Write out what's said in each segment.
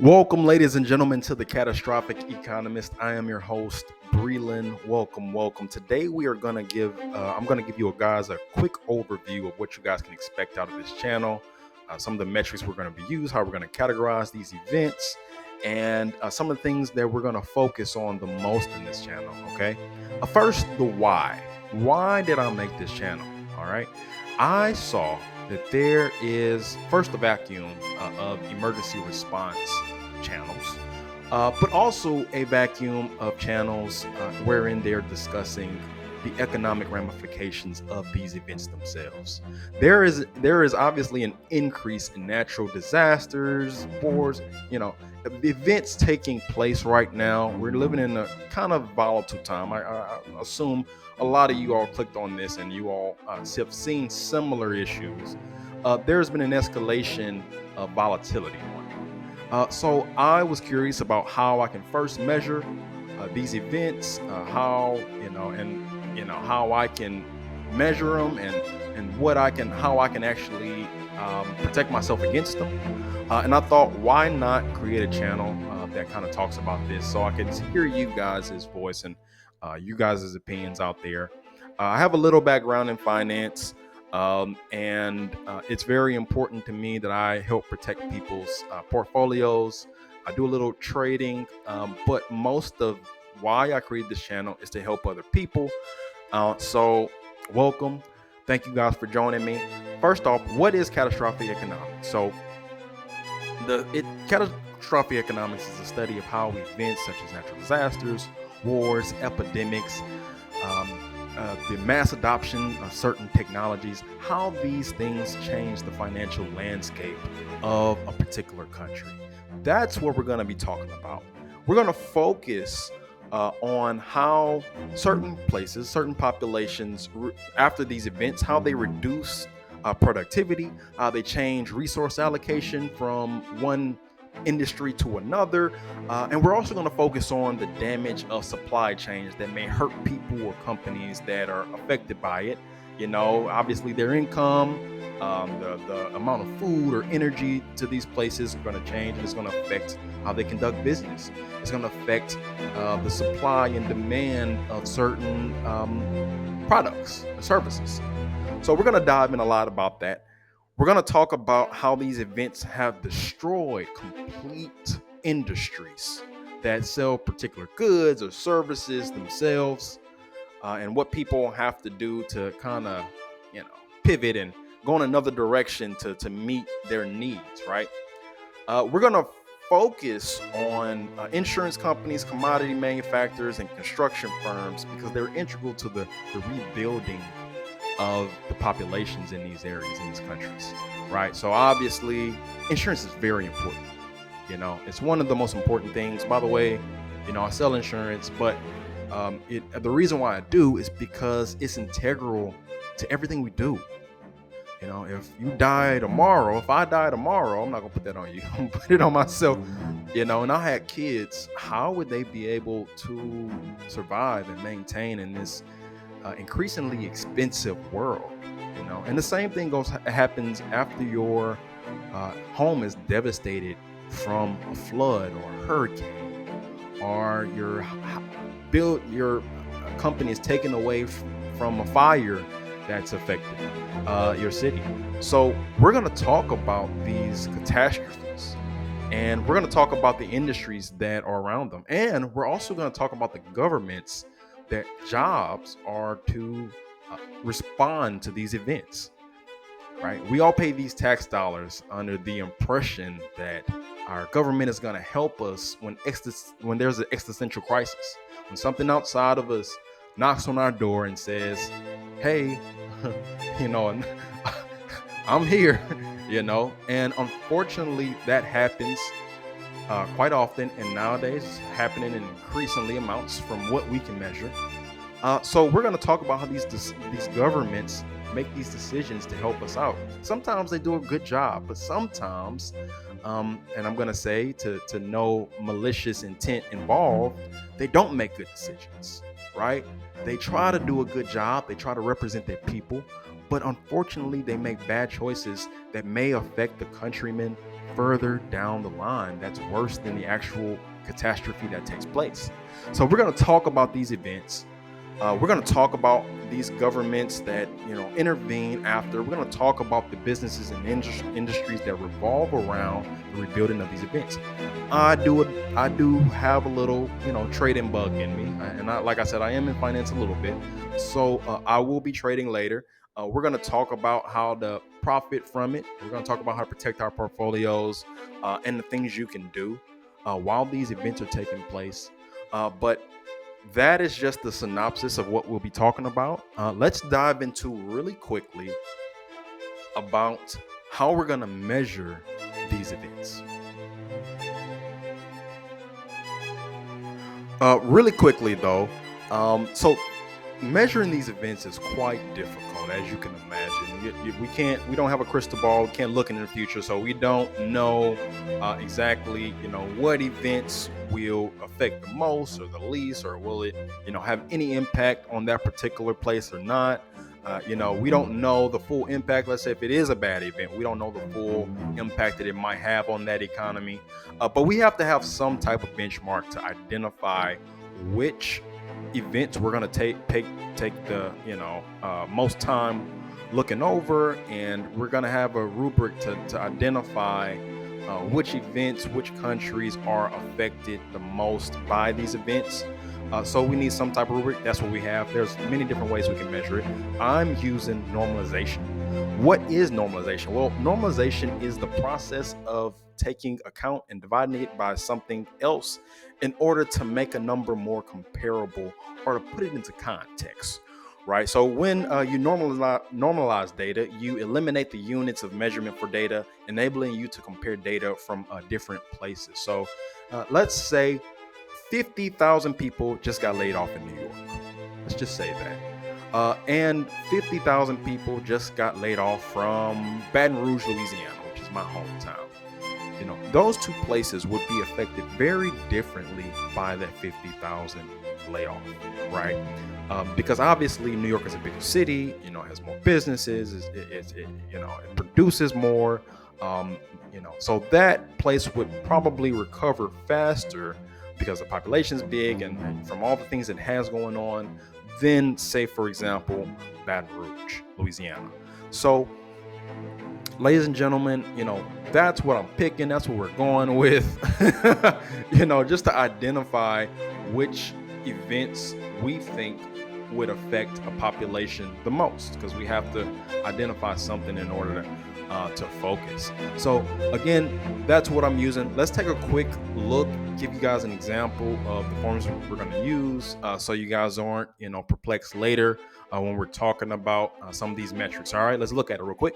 Welcome, ladies and gentlemen, to the Catastrophic Economist. I am your host, Breland. Welcome. Today we are gonna I'm gonna give you guys a quick overview of what you guys can expect out of this channel, some of the metrics we're gonna be using, how we're gonna categorize these events, and some of the things that we're gonna focus on the most in this channel. Okay. First, the why. Why did I make this channel? All right. I saw that there is first a vacuum of emergency response channels, but also a vacuum of channels wherein they're discussing the economic ramifications of these events themselves. There is obviously an increase in natural disasters, wars, events taking place right now. We're living in a kind of volatile time. I assume a lot of you all clicked on this and you all have seen similar issues. There's been an escalation of volatility on it. So I was curious about how I can first measure these events, how I can measure them, and how I can actually protect myself against them. And I thought, why not create a channel that kind of talks about this, so I can hear you guys' voice and you guys' opinions out there. I have a little background in finance. And it's very important to me that I help protect people's portfolios. I do a little trading, but most of why I created this channel is to help other people. So welcome. Thank you guys for joining me. First off, what is catastrophic economics? So catastrophic economics is a study of how events such as natural disasters, wars, epidemics, the mass adoption of certain technologies, how these things change the financial landscape of a particular country. That's what we're going to be talking about. We're going to focus on how certain places, certain populations, after these events, how they reduce productivity, how they change resource allocation from one industry to another, and we're also going to focus on the damage of supply chains that may hurt people or companies that are affected by it. Obviously their income, the amount of food or energy to these places are going to change, and it's going to affect how they conduct business. It's going to affect the supply and demand of certain products and services. So we're going to dive in a lot about that. We're going to talk about how these events have destroyed complete industries that sell particular goods or services themselves, and what people have to do to kind of, pivot and go in another direction to meet their needs, right? We're going to focus on insurance companies, commodity manufacturers, and construction firms because they're integral to the rebuilding of the populations in these areas, in these countries, right? So obviously insurance is very important. It's one of the most important things. By the way, I sell insurance, but the reason why I do is because it's integral to everything we do. If you die tomorrow, if I die tomorrow, I'm not gonna put that on you. I'm gonna put it on myself. And I had kids. How would they be able to survive and maintain in this increasingly expensive world? And the same thing happens after your home is devastated from a flood or a hurricane, or your company is taken away from a fire that's affected your city. So we're going to talk about these catastrophes, and we're going to talk about the industries that are around them, and we're also going to talk about the governments that jobs are to respond to these events, right? We all pay these tax dollars under the impression that our government is going to help us when there's an existential crisis, when something outside of us knocks on our door and says, hey, I'm here, and unfortunately that happens quite often, and nowadays it's happening in increasingly amounts from what we can measure. So we're going to talk about how these governments make these decisions to help us out. Sometimes they do a good job, but sometimes and I'm going to say to no malicious intent involved, they don't make good decisions, right? They try to do a good job, they try to represent their people, but unfortunately, they make bad choices that may affect the countrymen further down the line. That's worse than the actual catastrophe that takes place. So, we're going to talk about these events. We're going to talk about these governments that intervene after. We're going to talk about the businesses and industries that revolve around the rebuilding of these events. I do have a little trading bug in me, and like I said, I am in finance a little bit, so I will be trading later. We're going to talk about how to profit from it. We're going to talk about how to protect our portfolios and the things you can do while these events are taking place. But that is just the synopsis of what we'll be talking about. Let's dive into really quickly about how we're going to measure these events. Really quickly, though, so measuring these events is quite difficult, as you can imagine. We don't have a crystal ball. We can't look into the future, so we don't know exactly, what events will affect the most or the least, or will it, have any impact on that particular place or not. We don't know the full impact. Let's say if it is a bad event, we don't know the full impact that it might have on that economy. But we have to have some type of benchmark to identify which events we're going to take the most time looking over, and we're going to have a rubric to identify which events, which countries are affected the most by these events. So we need some type of rubric. That's what we have. There's many different ways we can measure it. I'm using normalization. What is normalization? Well, normalization is the process of taking account and dividing it by something else in order to make a number more comparable or to put it into context, right? So when you normalize data, you eliminate the units of measurement for data, enabling you to compare data from different places. So let's say 50,000 people just got laid off in New York. Let's just say that. And 50,000 people just got laid off from Baton Rouge, Louisiana, which is my hometown. Those two places would be affected very differently by that 50,000 layoff, right? Because obviously New York is a bigger city, has more businesses, it produces more, so that place would probably recover faster because the population is big and from all the things it has going on than, say, for example, Baton Rouge, Louisiana. So, ladies and gentlemen, that's what I'm picking. That's what we're going with, just to identify which events we think would affect a population the most, because we have to identify something in order to focus. So again, that's what I'm using. Let's take a quick look, give you guys an example of the forms we're going to use, so you guys aren't, perplexed later when we're talking about some of these metrics. All right, let's look at it real quick.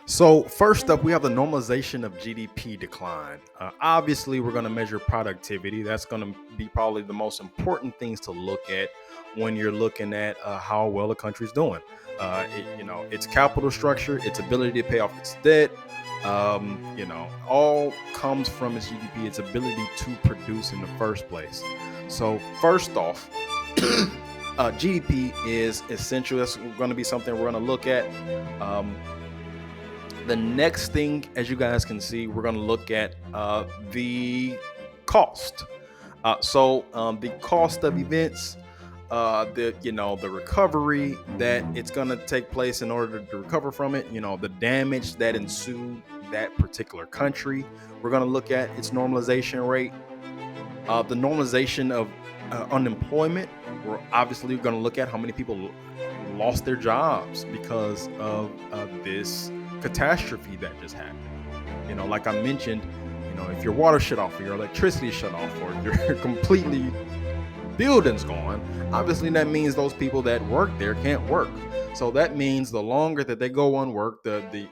So first up, we have the normalization of GDP decline. Obviously, we're going to measure productivity. That's going to be probably the most important things to look at when you're looking at how well a country's doing. Its capital structure, its ability to pay off its debt, all comes from its GDP, its ability to produce in the first place. So first off, GDP is essential. That's going to be something we're going to look at. The next thing, as you guys can see, we're going to look at the cost. So the cost of events, the recovery that it's going to take place in order to recover from it, the damage that ensued that particular country. We're going to look at its normalization rate, the normalization of unemployment. We're obviously going to look at how many people lost their jobs because of this catastrophe that just happened. Like I mentioned, if your water shut off or your electricity shut off or your completely building's gone, obviously that means those people that work there can't work. So that means the longer that they go unworked, the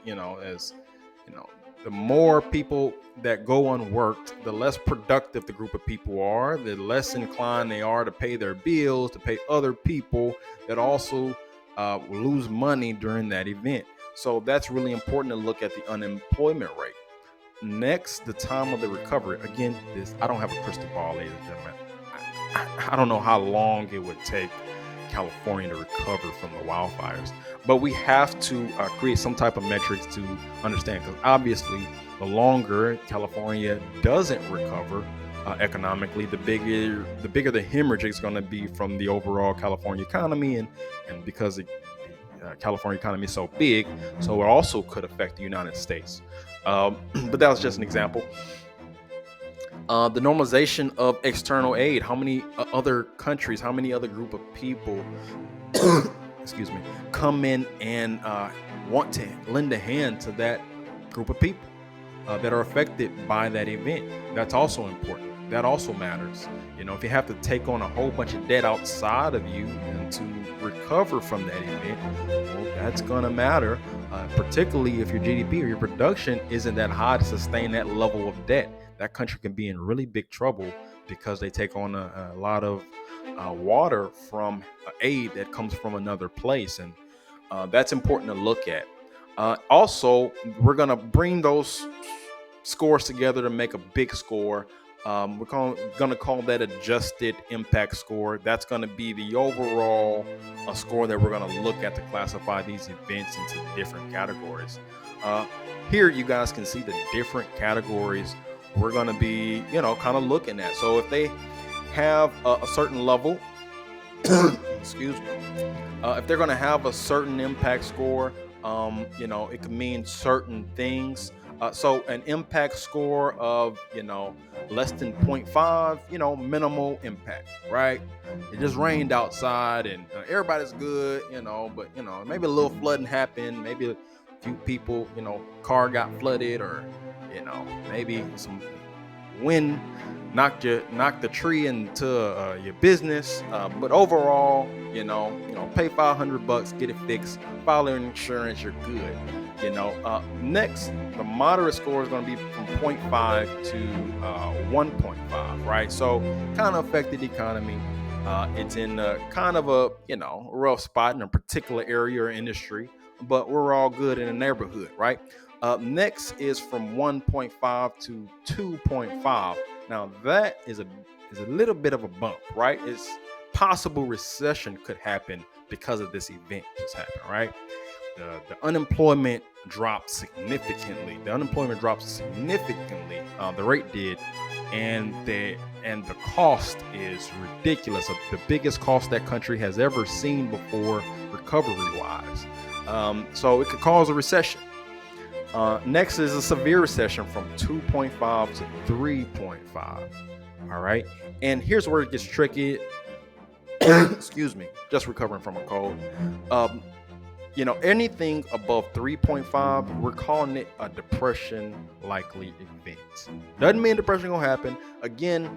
more people that go unworked, the less productive the group of people are, the less inclined they are to pay their bills, to pay other people that also lose money during that event. So that's really important to look at the unemployment rate. Next, the time of the recovery. Again, this I don't have a crystal ball, ladies and gentlemen. I don't know how long it would take California to recover from the wildfires, but we have to create some type of metrics to understand, because obviously, the longer California doesn't recover economically, the bigger the hemorrhage is going to be from the overall California economy, and because the California economy is so big, so it also could affect the United States. But that was just an example. The normalization of external aid. How many other countries, how many other group of people, excuse me, come in and want to lend a hand to that group of people that are affected by that event? That's also important. That also matters. If you have to take on a whole bunch of debt outside of you and to recover from that event, well, that's going to matter, particularly if your GDP or your production isn't that high to sustain that level of debt. That country can be in really big trouble because they take on a lot of water from aid that comes from another place. And that's important to look at. Also, we're going to bring those scores together to make a big score. We're going to call that adjusted impact score. That's going to be the overall score that we're going to look at to classify these events into different categories. Here, you guys can see the different categories we're going to be, kind of looking at. So if they have a certain level, excuse me, if they're going to have a certain impact score, it could mean certain things. So an impact score of, less than 0.5, minimal impact, right? It just rained outside and everybody's good, but, maybe a little flooding happened. Maybe a few people, car got flooded, or, maybe some wind knocked the tree into your business. But overall, pay $500, get it fixed, file an insurance, you're good. Next, the moderate score is going to be from 0.5 to 1.5, right? So kind of affected the economy. It's in kind of a, rough spot in a particular area or industry, but we're all good in the neighborhood, right? Next is from 1.5 to 2.5. Now that is a little bit of a bump, right? It's possible recession could happen because of this event just happened, right? The unemployment dropped significantly. The rate did, and the cost is ridiculous. The biggest cost that country has ever seen before, recovery-wise. So it could cause a recession. Next is a severe recession from 2.5 to 3.5. All right, and here's where it gets tricky. Excuse me, just recovering from a cold. Anything above 3.5, we're calling it a depression likely event. Doesn't mean depression gonna happen. Again,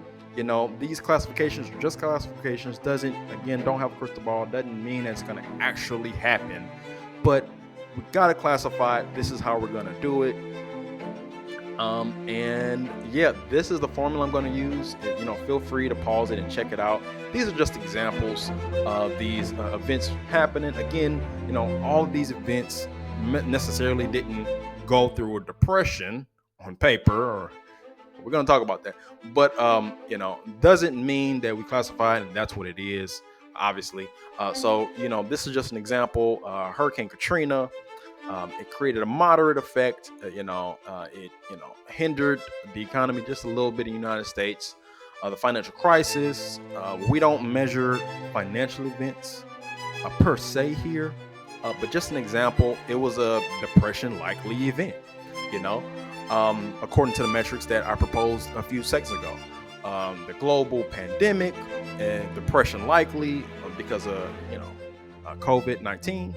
these classifications are just classifications. Don't have a crystal ball. Doesn't mean it's gonna actually happen. But we gotta classify it. This is how we're gonna do it. And yeah, this is the formula I'm going to use. Feel free to pause it and check it out. These are just examples of these events happening. Again, all of these events necessarily didn't go through a depression on paper, or we're going to talk about that. But, doesn't mean that we classify it and that's what it is, obviously. So, this is just an example. Hurricane Katrina. It created a moderate effect. It hindered the economy just a little bit in the United States. The financial crisis. We don't measure financial events per se here, but just an example. It was a depression likely event. According to the metrics that I proposed a few seconds ago. The global pandemic, depression likely because of COVID-19.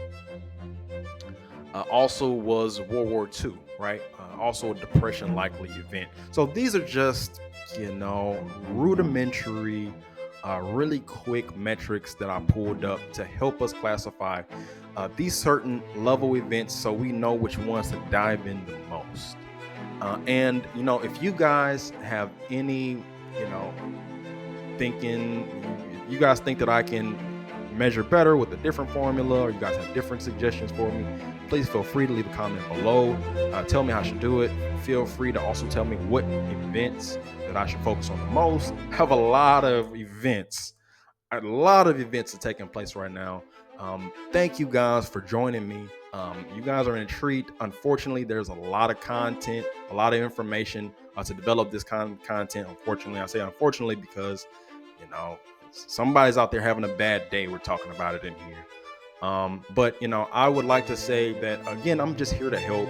Also was World War II, right? Also a depression likely event. So these are just, rudimentary, really quick metrics that I pulled up to help us classify these certain level events so we know which ones to dive in the most. And if you guys have any, thinking, you guys think that I can, measure better with a different formula, or you guys have different suggestions for me, please feel free to leave a comment below. Tell me how I should do it. Feel free to also tell me what events that I should focus on the most. I have a lot of events are taking place right now. Thank you guys for joining me. You guys are in a treat. Unfortunately, there's a lot of content, a lot of information to develop this kind of content. Unfortunately, I say unfortunately because, you know, somebody's out there having a bad day. We're talking about it in here. But, I would like to say that, again, I'm just here to help.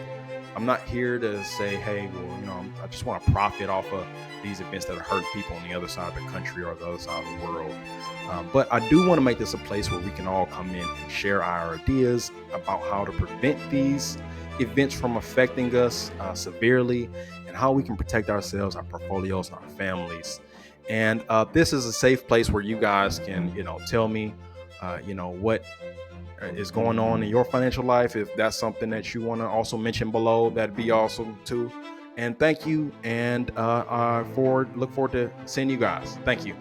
I'm not here to say, hey, well, I just want to profit off of these events that are hurting people on the other side of the country or the other side of the world. But I do want to make this a place where we can all come in and share our ideas about how to prevent these events from affecting us severely, and how we can protect ourselves, our portfolios, and our families. And this is a safe place where you guys can, tell me, what is going on in your financial life. If that's something that you want to also mention below, that'd be awesome too. And thank you. And look forward to seeing you guys. Thank you.